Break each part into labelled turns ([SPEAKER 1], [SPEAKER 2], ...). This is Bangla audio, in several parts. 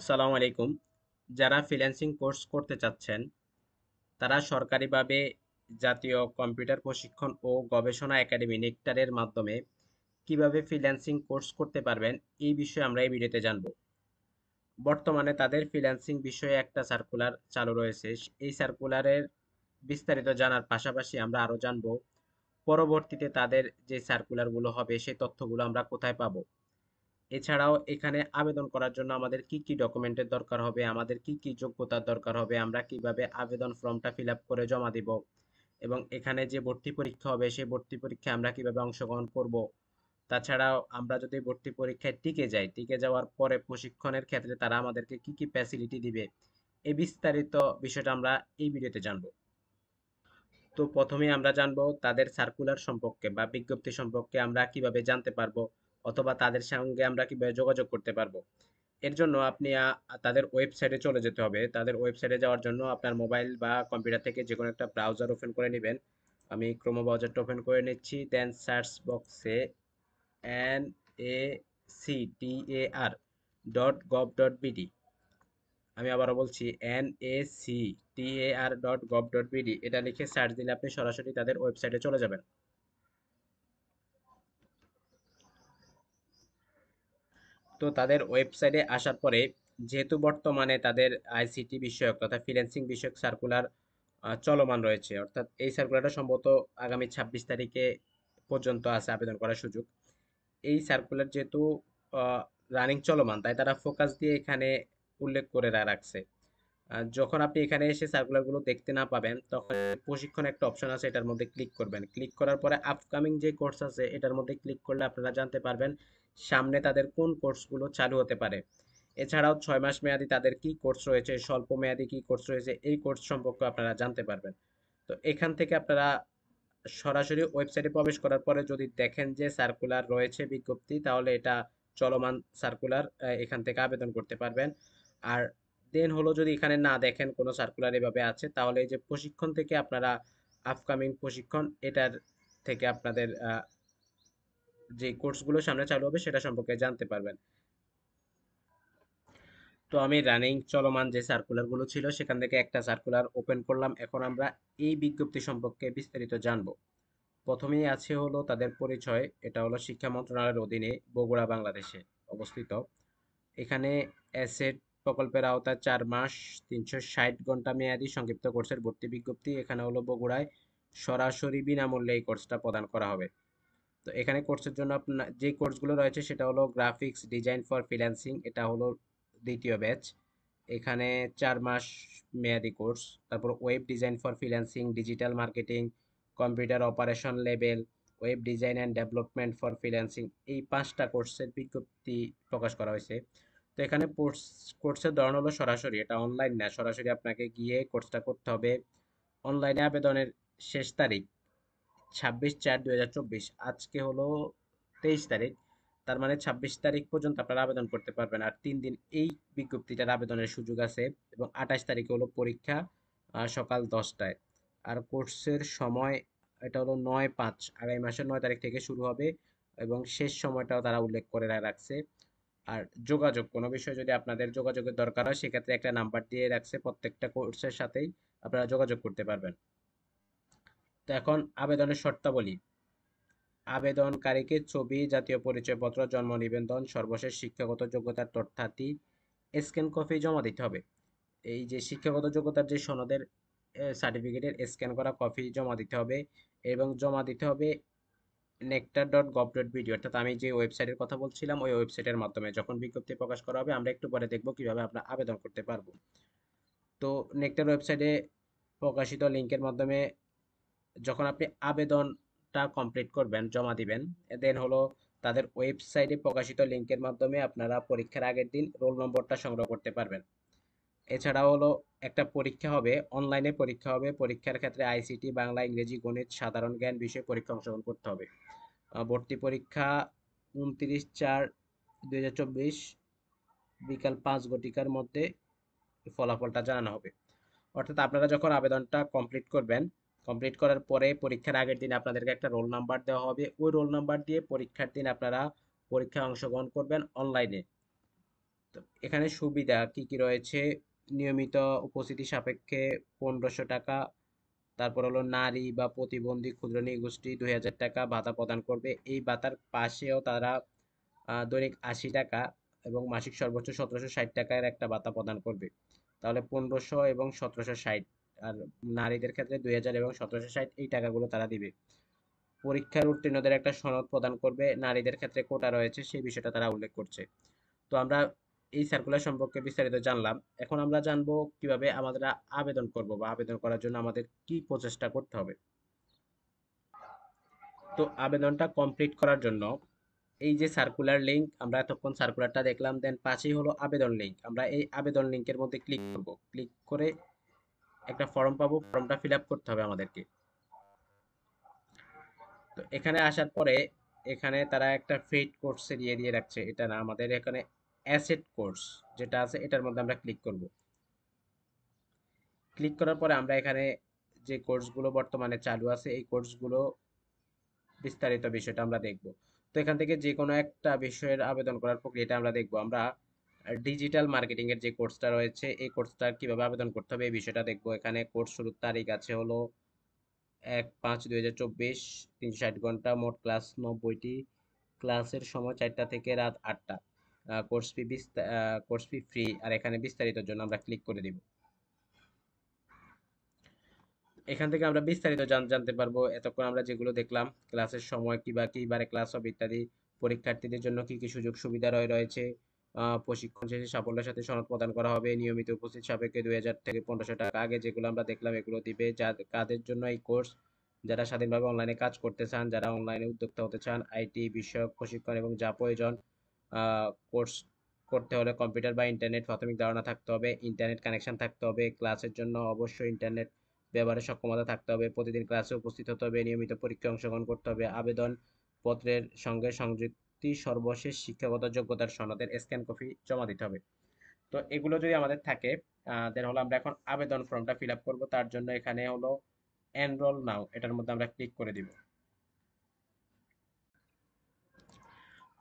[SPEAKER 1] আসসালামু আলাইকুম। যারা ফ্রিল্যান্সিং কোর্স করতে চাচ্ছেন, তারা সরকারিভাবে জাতীয় কম্পিউটার প্রশিক্ষণ ও গবেষণা একাডেমি নেকটারের মাধ্যমে কিভাবে ফ্রিল্যান্সিং কোর্স করতে পারবেন, এই বিষয়ে আমরা এই ভিডিওতে জানব। বর্তমানে তাদের ফ্রিল্যান্সিং বিষয়ে একটা সার্কুলার চালু রয়েছে। এই সার্কুলারের বিস্তারিত জানার পাশাপাশি আমরা আরও জানব পরবর্তীতে তাদের যে সার্কুলারগুলো হবে সেই তথ্যগুলো আমরা কোথায় পাবো। এছাড়াও এখানে আবেদন করার জন্য আমাদের কি কি ডকুমেন্টের দরকার হবে, আমাদের কি কি যোগ্যতার দরকার হবে, আমরা কিভাবে আবেদন ফর্মটা ফিল আপ করে জমা দিব, এবং এখানে যে ভর্তি পরীক্ষা হবে সেই ভর্তি পরীক্ষায় আমরা কিভাবে অংশগ্রহণ করব। তাছাড়াও আমরা যদি ভর্তি পরীক্ষায় টিকে যাই, টিকে যাওয়ার পরে প্রশিক্ষণের ক্ষেত্রে তারা আমাদেরকে কি কি ফ্যাসিলিটি দিবে, এই বিস্তারিত বিষয়টা আমরা এই ভিডিওতে জানবো। তো প্রথমেই আমরা জানবো তাদের সার্কুলার সম্পর্কে বা বিজ্ঞপ্তি সম্পর্কে আমরা কিভাবে জানতে পারবো, অথবা তাদের সঙ্গে আমরা কিভাবে যোগাযোগ করতে পারবো। এর জন্য আপনি তাদের ওয়েবসাইটে চলে যেতে হবে। তাদের ওয়েবসাইটে যাওয়ার জন্য আপনার মোবাইল বা কম্পিউটার থেকে যে কোনো একটা ব্রাউজার ওপেন করে নেবেন। আমি ক্রোম ব্রাউজারটা ওপেন করে নিচ্ছি, দেন সার্চ বক্সে NACTAR.gov.bd, আমি আবারও বলছি NACTAR.gov.bd, এটা লিখে সার্চ দিলে আপনি সরাসরি তাদের ওয়েবসাইটে চলে যাবেন। তো তাদের ওয়েবসাইটে আসার পরে, যেহেতু বর্তমানে তাদের আইসিটি বিষয়ক তথা ফ্রিল্যান্সিং বিষয়ক সার্কুলার চলমান রয়েছে, অর্থাৎ এই সার্কুলারটা সম্ভবত আগামী 26 তারিখে পর্যন্ত আছে আবেদন করার সুযোগ। এই সার্কুলার যেহেতু রানিং চলমান, তাই তারা ফোকাস দিয়ে এখানে উল্লেখ করে রাখছে। যখন আপনি এখানে এসে সার্কুলারগুলো দেখতে না পাবেন, তখন প্রশিক্ষণ একটা অপশন আছে, এটার মধ্যে ক্লিক করবেন। ক্লিক করার পরে আপকামিং যে কোর্স আছে এটার মধ্যে ক্লিক করলে আপনারা জানতে পারবেন সামনে তাদের কোন কোর্সগুলো চালু হতে পারে। এছাড়াও 6 মাস মেয়াদি তাদের কি কোর্স রয়েছে, স্বল্প মেয়াদি কি কোর্স রয়েছে, এই কোর্স সম্পর্কে আপনারা জানতে পারবেন। তো এখান থেকে আপনারা সরাসরি ওয়েবসাইটে প্রবেশ করার পরে যদি দেখেন যে সার্কুলার রয়েছে বিজ্ঞপ্তি, তাহলে এটা চলমান সার্কুলার, এখান থেকে আবেদন করতে পারবেন। আর দেন হলো, যদি এখানে না দেখেন কোনো সার্কুলার এভাবে আছে, তাহলে এই যে প্রশিক্ষণ থেকে আপনারা আপকামিং প্রশিক্ষণ, এটার থেকে আপনাদের যে কোর্সগুলো সামনে চালু হবে সেটা সম্পর্কে জানতে পারবেন। তো আমি রানিং চলমান যে সার্কুলারগুলো ছিল সেখান থেকে একটা সার্কুলার ওপেন করলাম। এখন আমরা এই বিজ্ঞপ্তি সম্পর্কে বিস্তারিত জানবো। প্রথমেই আছে হলো তাদের পরিচয়। এটা হলো শিক্ষা মন্ত্রণালয়ের অধীনে বগুড়া, বাংলাদেশে অবস্থিত। এখানে অ্যাসেট প্রকল্পের আওতায় 4 মাস 360 ঘন্টা মেয়াদী সংক্ষিপ্ত কোর্সের ভর্তি বিজ্ঞপ্তি। এখানে হলো বগুড়ায় সরাসরি বিনামূল্যে এই কোর্সটা প্রদান করা হবে। তো এখানে কোর্সের জন্য আপনার যে কোর্সগুলো রয়েছে সেটা হলো গ্রাফিক্স ডিজাইন ফর ফ্রিল্যান্সিং, এটা হলো দ্বিতীয় ব্যাচ। এখানে 4 মাস মেয়াদি কোর্স। তারপর web design for freelancing, digital marketing, computer operation level, web design and development for freelancing, এই 5টা কোর্সের বিজ্ঞপ্তি প্রকাশ করা হয়েছে। তো এখানে কোর্সের ধরন হলো সরাসরি, এটা অনলাইন না, সরাসরি আপনাকে গিয়ে কোর্সটা করতে হবে। অনলাইনে আবেদনের শেষ তারিখ 26/4/2024, আজকে হলো 23 তারিখ। তার মানে 26 তারিখ পর্যন্ত আপনারা আবেদন করতে পারবেন, আর 3 দিন এই বিজ্ঞপ্তিটার আবেদনের সুযোগ আছে। এবং 28 তারিখে হলো পরীক্ষা, সকাল 10টায়। আর কোর্সের সময় এটা হলো 9/5, আগামী মাসের 9 তারিখ থেকে শুরু হবে, এবং শেষ সময়টাও তারা উল্লেখ করে রাখছে। আর যোগাযোগ, কোনো বিষয়ে যদি আপনাদের যোগাযোগের দরকার হয় সেক্ষেত্রে একটা নাম্বার দিয়ে রাখছে, প্রত্যেকটা কোর্সের সাথেই আপনারা যোগাযোগ করতে পারবেন। তো এখন আবেদনের শর্তাবলী। আবেদনকারীকে ছবি, জাতীয় পরিচয়পত্র, জন্ম নিবন্ধন, সর্বশেষ শিক্ষাগত যোগ্যতার তথ্যাদি স্ক্যান কপি জমা দিতে হবে। এই যে শিক্ষাগত যোগ্যতার যে সনদের সার্টিফিকেটের স্ক্যান করা কপি জমা দিতে হবে, এবং জমা দিতে হবে nectar.gov.bd, অর্থাৎ আমি যে ওয়েবসাইটের কথা বলছিলাম ওই ওয়েবসাইটের মাধ্যমে। যখন বিজ্ঞপ্তি প্রকাশ করা হবে আমরা একটু পরে দেখব কিভাবে আমরা আবেদন করতে পারবো। তো নেকটার ওয়েবসাইটে প্রকাশিত লিঙ্কের মাধ্যমে যখন আপনি আবেদনটা কমপ্লিট করবেন, জমা দিবেন, দেন হলো তাদের ওয়েবসাইটে প্রকাশিত লিঙ্কের মাধ্যমে আপনারা পরীক্ষার আগের দিন রোল নম্বরটা সংগ্রহ করতে পারবেন। এছাড়াও হলো একটা পরীক্ষা হবে, অনলাইনে পরীক্ষা হবে। পরীক্ষার ক্ষেত্রে আইসিটি, বাংলা, ইংরেজি, গণিত, সাধারণ জ্ঞান বিষয়ে পরীক্ষা অংশগ্রহণ করতে হবে। ভর্তি পরীক্ষা 29/4/2024 বিকাল 5 ঘটিকার মধ্যে ফলাফলটা জানানো হবে। অর্থাৎ আপনারা যখন আবেদনটা কমপ্লিট করবেন, কমপ্লিট করার পরে পরীক্ষার আগের দিন আপনাদেরকে একটা রোল নাম্বার দেওয়া হবে। ওই রোল নাম্বার দিয়ে পরীক্ষার দিন আপনারা পরীক্ষায় অংশগ্রহণ করবেন অনলাইনে। তো এখানে সুবিধা কি কি রয়েছে? নিয়মিত উপস্থিতি সাপেক্ষে 1500 টাকা। তারপর হলো নারী বা প্রতিবন্ধী ক্ষুদ্র নৃগোষ্ঠী 2000 টাকা ভাতা প্রদান করবে। এই ভাতার পাশেও তারা দৈনিক 80 টাকা এবং মাসিক সর্বোচ্চ 1760 টাকার একটা ভাতা প্রদান করবে। তাহলে 1500 এবং 1760। আর নারীদের ক্ষেত্রে 2000 এবং 1760 এই টাকাগুলো তারা দিবে। পরীক্ষার উত্তীর্ণদের একটা সনদ প্রদান করবে। নারীদের ক্ষেত্রে কোটা রয়েছে সেই বিষয়টা তারা উল্লেখ করছে। তো আমরা এই সার্কুলার সম্পর্কে বিস্তারিত জানলাম। এখন আমরা জানবো কিভাবে আমরা আবেদন করব বা আবেদন করার জন্য আমাদের কি প্রচেষ্টা করতে হবে। তো আবেদনটা কমপ্লিট করার জন্য এই যে সার্কুলার লিংক, আমরা এতক্ষণ সার্কুলারটা দেখলাম, দেন পাশেই হলো আবেদন লিংক। আমরা এই আবেদন লিংকের মধ্যে ক্লিক করব। ক্লিক করে একটা ফর্ম পাবো, ফর্মটা ফিল আপ করতে হবে আমাদেরকে। তো এখানে আসার পরে এখানে তারা একটা ফেইড কোর্স দিয়ে দিয়ে রাখছে, এটা না, আমাদের এখানে অ্যাসেট কোর্স যেটা আছে এটার মধ্যে আমরা ক্লিক করব। ক্লিক করার পরে আমরা এখানে যে কোর্সগুলো বর্তমানে চালু আছে এই কোর্সগুলো বিস্তারিত বিষয়টা আমরা দেখব। তো এখান থেকে যে কোনো একটা বিষয়ের আবেদন করার প্রক্রিয়াটা আমরা দেখব। আমরা ডিজিটাল মার্কেটিং এর যে কোর্সটা রয়েছে এই কোর্সটা কিভাবে আবেদন করতে হবে এই বিষয়টা দেখব। এখানে কোর্স শুরুর তারিখ আছে হলো 1/5/2024, 360 ঘন্টা, মোট ক্লাস 90টি, ক্লাসের সময় 4টা থেকে রাত 8টা। Course fee free. আর এখানে বিস্তারিতর জন্য আমরা ক্লিক করে দিব। এখান থেকে আমরা বিস্তারিত জানতে পারবো। এতক্ষণ আমরা যেগুলো দেখলাম, ক্লাসের সময় কি বারে ক্লাস হবে ইত্যাদি, পরীক্ষার্থীদের জন্য কি কি সুযোগ সুবিধা রয়েছে, প্রশিক্ষণ শেষে সাফল্যের সাথে সনদ প্রদান করা হবে, নিয়মিত উপস্থিত সাপেক্ষে 2000 থেকে 1500 টাকা। আগে যেগুলো আমরা দেখলাম এগুলো দিবে। কাদের জন্য এই কোর্স? যারা স্বাধীনভাবে অনলাইনে কাজ করতে চান, যারা অনলাইনে উদ্যোক্তা হতে চান, আইটি বিষয়ক প্রশিক্ষণ এবং যা প্রয়োজন। কোর্স করতে হলে কম্পিউটার বা ইন্টারনেট প্রাথমিক ধারণা থাকতে হবে, ইন্টারনেট কানেকশন থাকতে হবে, ক্লাসের জন্য অবশ্যই ইন্টারনেট ব্যবহারের সক্ষমতা থাকতে হবে, প্রতিদিন ক্লাসে উপস্থিত হতে হবে, নিয়মিত পরীক্ষায় অংশগ্রহণ করতে হবে, আবেদন পত্রের সঙ্গে সংযুক্তি সর্বশেষ শিক্ষাগত যোগ্যতার সনদের স্ক্যান কপি জমা দিতে হবে। তো এগুলো যদি আমাদের থাকে, দেন হলো আমরা এখন আবেদন ফর্মটা ফিল আপ করবো। তার জন্য এখানে হলো এনরোল নাও, এটার মধ্যে আমরা ক্লিক করে দিব।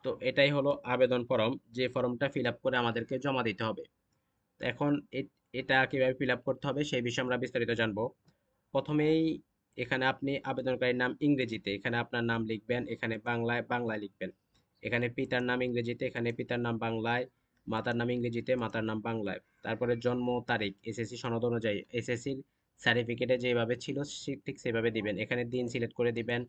[SPEAKER 1] তো এটাই হলো আবেদন ফর্ম, যে ফর্মটা ফিল আপ করে আমাদেরকে জমা দিতে হবে। তো এখন এটা কিভাবে ফিল আপ করতে হবে সেই বিষয়ে আমরা বিস্তারিত জানবো। প্রথমেই এখানে আপনি আবেদনকারীর নাম ইংরেজিতে, এখানে আপনার নাম লিখবেন, এখানে বাংলায় বাংলায় লিখবেন। এখানে পিতার নাম ইংরেজিতে, এখানে পিতার নাম বাংলায়, মাতার নাম ইংরেজিতে, মাতার নাম বাংলায়। তারপরে জন্ম তারিখ এসএসসি সনদ অনুযায়ী, এসএসসির সার্টিফিকেটে যেভাবে ছিল ঠিক সেভাবে দিবেন। এখানে দিন সিলেক্ট করে দিবেন,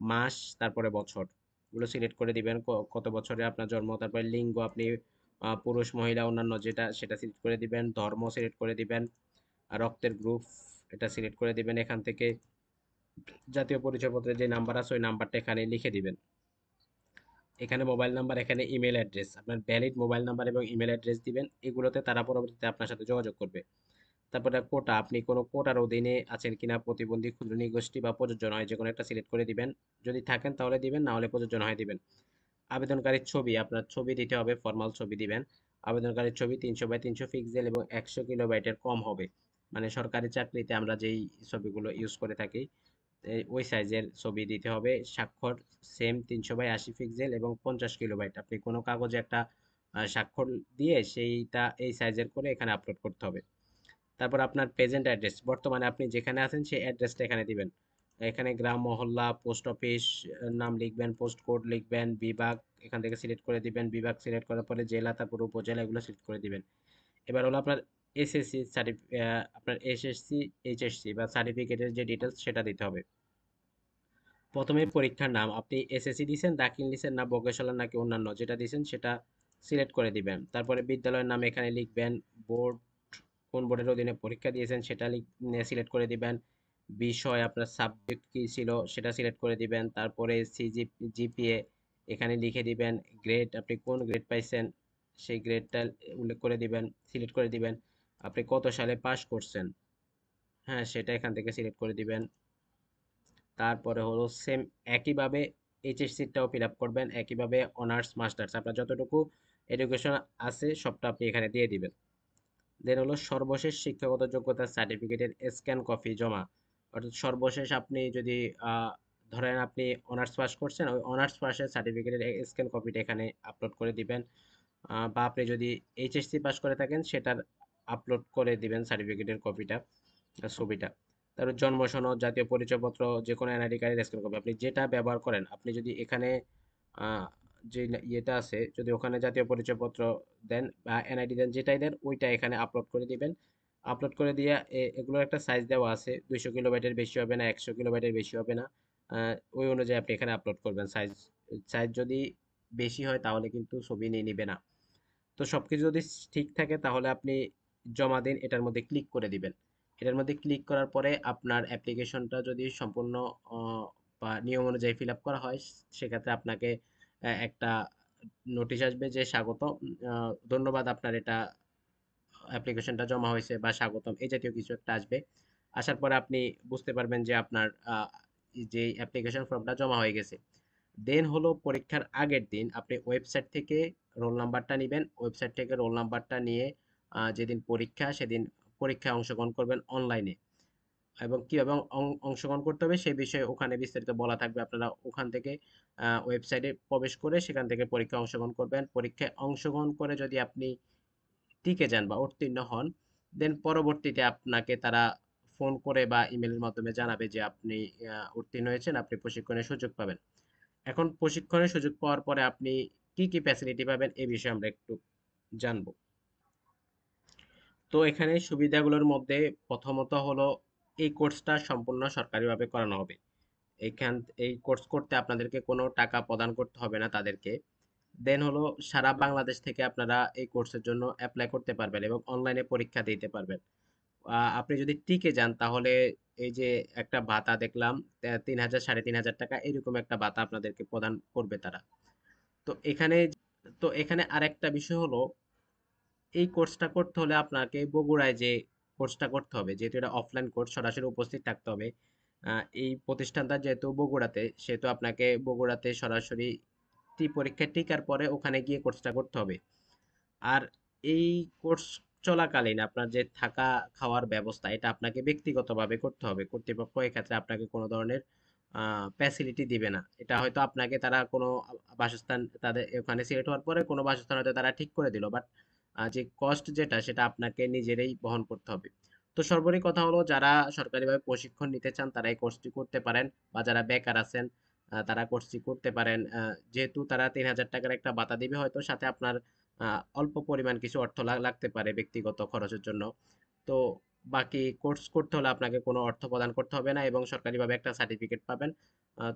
[SPEAKER 1] মাস, তারপরে বছর গুলো সিলেক্ট করে দিবেন, কত বছরে আপনার জন্ম। তারপরে লিঙ্গ আপনি পুরুষ মহিলা অন্যান্য যেটা সেটা সিলেক্ট করে দিবেন, ধর্ম সিলেক্ট করে দিবেন, আর রক্তের গ্রুপ এটা সিলেক্ট করে দিবেন। এখান থেকে জাতীয় পরিচয়পত্রের যে নাম্বার আছে ওই নাম্বারটা এখানে লিখে দিবেন। এখানে মোবাইল নাম্বার, এখানে ইমেল অ্যাড্রেস, আপনার ভ্যালিড মোবাইল নাম্বার এবং ইমেল অ্যাড্রেস দিবেন। এগুলোতে তারা পরবর্তীতে আপনার সাথে যোগাযোগ করবে। তারপরে কোটা, আপনি কোনো কোটার অধীনে আছেন কিনা, প্রতিবন্ধী ক্ষুদ্র নৃগোষ্ঠী বা প্রযোজ্য নয় যে কোনো একটা সিলেক্ট করে দিবেন। যদি থাকেন তাহলে দিবেন, না হলে প্রযোজ্য নয় দিবেন। আবেদনকারীর ছবি, আপনার ছবি দিতে হবে, ফরমাল ছবি দিবেন। আবেদনকারীর ছবি 300x300 পিক্সেল এবং 100 কিলোবাইটের কম হবে। মানে সরকারি চাকরিতে আমরা যেই ছবিগুলো ইউজ করে থাকি ওই সাইজের ছবি দিতে হবে। স্বাক্ষর সেম 300x80 পিক্সেল এবং 50 কিলোবাইট। আপনি কোনো কাগজে একটা স্বাক্ষর দিয়ে সেইটা এই সাইজের করে এখানে আপলোড করতে হবে। তারপর আপনার প্রেজেন্ট অ্যাড্রেস, বর্তমানে আপনি যেখানে আছেন সেই অ্যাড্রেসটা এখানে দিবেন। এখানে গ্রাম, মহল্লা, পোস্ট অফিস নাম লিখবেন, পোস্ট কোড লিখবেন, বিভাগ এখান থেকে সিলেক্ট করে দিবেন। বিভাগ সিলেক্ট করার পরে জেলা, তারপর উপজেলা এগুলো সিলেক্ট করে দিবেন। এবার হলো আপনার এসএসসি আপনার এসএসসি এইচএসসি বা সার্টিফিকেটের যে ডিটেলস সেটা দিতে হবে। প্রথমে পরীক্ষার নাম, আপনি এসএসসি দিয়েছেন, দাখিল দিয়েছেন না ভোকেশনাল নাকি অন্যান্য যেটা দিয়েছেন সেটা সিলেক্ট করে দিবেন। তারপরে বিদ্যালয়ের নাম এখানে লিখবেন, বোর্ড কোন বোর্ডের অধীনে পরীক্ষা দিয়েছেন সেটা সিলেক্ট করে দিবেন। বিষয় আপনার সাবজেক্ট কি ছিল সেটা সিলেক্ট করে দিবেন। তারপরে জিপিএ এখানে লিখে দিবেন। গ্রেড, আপনি কোন গ্রেড পাইছেন সেই গ্রেডটা উল্লেখ করে দিবেন, সিলেক্ট করে দিবেন। আপনি কত সালে পাস করছেন, হ্যাঁ সেটা এখান থেকে সিলেক্ট করে দিবেন। তারপরে হলো সেম একইভাবে এইচএসসিটাও ফিল আপ করবেন, একইভাবে অনার্স মাস্টার্স আপনার যতটুকু এডুকেশন আছে সবটা আপনি এখানে দিয়ে দিবেন। দেন হলো সর্বশেষ শিক্ষাগত যোগ্যতার সার্টিফিকেটের স্ক্যান কপি জমা। অর্থাৎ সর্বশেষ আপনি যদি ধরেন আপনি অনার্স পাস করছেন, ওই অনার্স পাসের সার্টিফিকেটের স্ক্যান কপিটা এখানে আপলোড করে দিবেন। বা আপনি যদি এইচএসসি পাস করে থাকেন সেটার আপলোড করে দিবেন সার্টিফিকেটের কপিটা, ছবিটা। তারপর জন্ম সনদ, জাতীয় পরিচয়পত্র, যে কোনো এনআইডি কার্ডের স্ক্যান কপি আপনি যেটা ব্যবহার করেন। আপনি যদি এখানে যে ইয়েটা আছে, যদি ওখানে জাতীয় পরিচয়পত্র দেন বা এনআইডি দেন, যেটাই দেন ওইটা এখানে আপলোড করে দিবেন। আপলোড করে দিয়ে এগুলোর একটা সাইজ দেওয়া আছে, 200 কিলোবাইটের বেশি হবে না, 100 কিলোবাইটের বেশি হবে না। ওই অনুযায়ী আপনি এখানে আপলোড করবেন। সাইজ সাইজ যদি বেশি হয় তাহলে কিন্তু ছবি নিয়ে নিবে না। তো সবকিছু যদি ঠিক থাকে তাহলে আপনি জমা দিন, এটার মধ্যে ক্লিক করে দিবেন। এটার মধ্যে ক্লিক করার পরে আপনার অ্যাপ্লিকেশনটা যদি সম্পূর্ণ বা নিয়ম অনুযায়ী ফিল আপ করা হয়, সেক্ষেত্রে আপনাকে একটা নোটিশ আসবে যে স্বাগত, ধন্যবাদ আপনার এটা অ্যাপ্লিকেশনটা জমা হয়েছে, বা স্বাগতম এই জাতীয় কিছু একটা আসবে। আসার পরে আপনি বুঝতে পারবেন যে আপনার যে অ্যাপ্লিকেশন ফর্মটা জমা হয়ে গেছে। দেন হলো পরীক্ষার আগের দিন আপনি ওয়েবসাইট থেকে রোল নাম্বারটা নেবেন। ওয়েবসাইট থেকে রোল নাম্বারটা নিয়ে যেদিন পরীক্ষা সেদিন পরীক্ষায় অংশগ্রহণ করবেন অনলাইনে। এবং কিভাবে অংশগ্রহণ করতে হবে সেই বিষয়ে ওখানে বিস্তারিত বলা থাকবে। আপনারা ওখান থেকে ওয়েবসাইটে প্রবেশ করে সেখান থেকে পরীক্ষায় অংশগ্রহণ করবেন। পরীক্ষায় অংশগ্রহণ করে যদি আপনি টিকে যান বা উত্তীর্ণ হন, দেন পরবর্তীতে আপনাকে তারা ফোন করে বা ইমেলের মাধ্যমে জানাবে যে আপনি উত্তীর্ণ হয়েছেন, আপনি প্রশিক্ষণের সুযোগ পাবেন। এখন প্রশিক্ষণের সুযোগ পাওয়ার পরে আপনি কি কি ফ্যাসিলিটি পাবেন এই বিষয়ে আমরা একটু জানবো। তো এখানে সুবিধাগুলোর মধ্যে প্রথমত হলো এই কোর্সটা সম্পূর্ণ সরকারিভাবে করানো হবে। এইখান এই কোর্স করতে আপনাদেরকে কোনো টাকা প্রদান করতে হবে না তাদেরকে। দেন হলো সারা বাংলাদেশ থেকে আপনারা এই কোর্সের জন্য অ্যাপ্লাই করতে পারবেন এবং অনলাইনে পরীক্ষা দিতে পারবেন। আপনি যদি টিকে যান তাহলে এই যে একটা ভাতা দেখলাম, ৩,০০০ ৩,৫০০ টাকা এরকম একটা ভাতা আপনাদেরকে প্রদান করবে তারা। তো এখানে আরেকটা বিষয় হলো, এই কোর্সটা করতে হলে আপনাকে বগুড়ায় যে কোর্সটা করতে হবে, যেহেতু এটা অফলাইন কোর্স সরাসরি উপস্থিত থাকতে হবে। এই প্রতিষ্ঠানটা যেহেতু বগুড়াতে, সেহেতু আপনাকে বগুড়াতে সরাসরি পরীক্ষা টিকার পরে ওখানে গিয়ে কোর্সটা করতে হবে। আর এই কোর্স চলাকালীন আপনার যে থাকা খাওয়ার ব্যবস্থা, এটা আপনাকে ব্যক্তিগতভাবে করতে হবে। কর্তৃপক্ষ এক্ষেত্রে আপনাকে কোনো ধরনের ফ্যাসিলিটি দিবে না। এটা হয়তো আপনাকে তারা কোনো বাসস্থান তাদের ওখানে সিলেক্ট হওয়ার পরে কোনো বাসস্থান হয়তো তারা ঠিক করে দিল, বাট যে কস্ট যেটা সেটা আপনাকে নিজেরই বহন করতে হবে। তো সর্বোপরি কথা হলো, যারা সরকারিভাবে প্রশিক্ষণ নিতে চান তারা এই কোর্সটি করতে পারেন, বা যারা বেকার আছেন তারা কোর্সটি করতে পারেন। যেহেতু তারা ৩,০০০ টাকার একটা ভাতা দিবে, হয়তো সাথে আপনার অল্প পরিমাণ কিছু অর্থ লাগতে পারে ব্যক্তিগত খরচের জন্য। তো বাকি কোর্স করতে হলে আপনাকে কোনো অর্থ প্রদান করতে হবে না এবং সরকারিভাবে একটা সার্টিফিকেট পাবেন।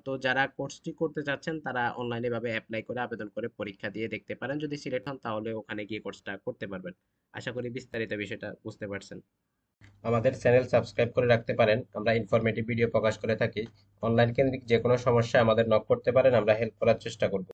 [SPEAKER 1] তো যারা কোর্সটি করতে চাচ্ছেন তারা অনলাইনে ভাবে অ্যাপ্লাই করে আবেদন করে পরীক্ষা দিয়ে দেখতে পারেন। যদি সিলেক্ট হন তাহলে ওখানে গিয়ে কোর্সটা করতে পারবেন। আশা করি বিস্তারিত বিষয়টা বুঝতে পারছেন। আমাদের চ্যানেল সাবস্ক্রাইব করে রাখতে পারেন, আমরা ইনফরমেটিভ ভিডিও প্রকাশ করে থাকি। অনলাইন কেন্দ্রিক যে কোনো সমস্যা আমাদের নক করতে পারেন, আমরা হেল্প করার চেষ্টা করব।